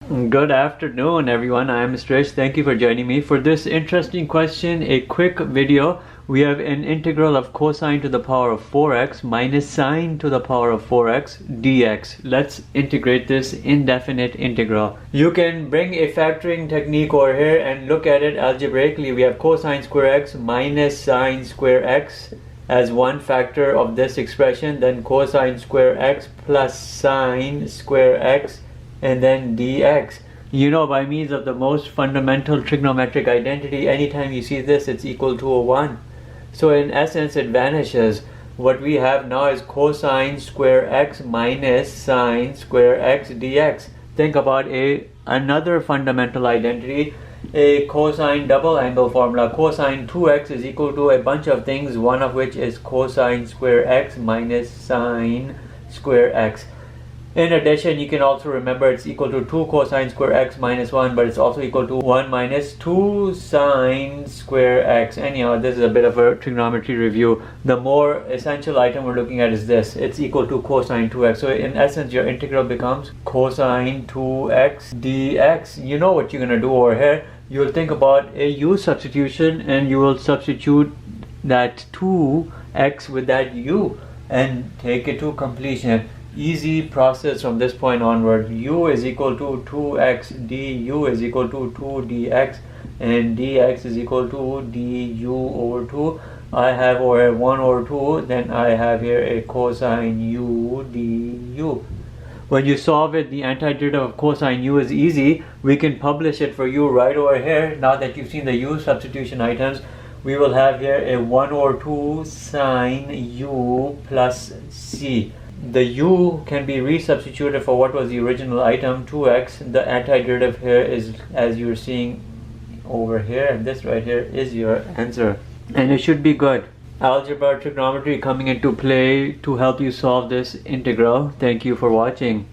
Good afternoon, everyone. I am Mr. Rich. Thank you for joining me for this interesting question. A quick video. We have an integral of cosine to the power of 4x minus sine to the power of 4x dx. Let's integrate this indefinite integral. You can bring a factoring technique over here and look at it algebraically. We have cosine square x minus sine square x as one factor of this expression, then cosine square x plus sine square x, and then dx. You know, by means of the most fundamental trigonometric identity, anytime you see this, it's equal to a 1. So in essence, it vanishes. What we have now is cosine square x minus sine square x dx. Think about another fundamental identity, a cosine double angle formula. Cosine 2x is equal to a bunch of things, one of which is cosine square x minus sine square x. In addition, you can also remember it's equal to 2 cosine square x minus 1, but it's also equal to 1 minus 2 sine square x. Anyhow, this is a bit of a trigonometry review. The more essential item we're looking at is this. It's equal to cosine 2x. So in essence, your integral becomes cosine 2x dx. You know what you're going to do over here. You'll think about a u substitution, and you will substitute that 2x with that u and take it to completion. Easy process from this point onward. U is equal to 2x, du is equal to 2 dx, and dx is equal to du over 2. I have over here 1 over 2, then I have here a cosine u du. When you solve it, the antiderivative of cosine u is easy. We can publish it for you right over here. Now that you've seen the u substitution items, we will have here a 1 over 2 sine u plus c. The u can be resubstituted for what was the original item, 2x. The antiderivative here is, as you're seeing over here, and this right here is your answer. And it should be good. Algebra trigonometry coming into play to help you solve this integral. Thank you for watching.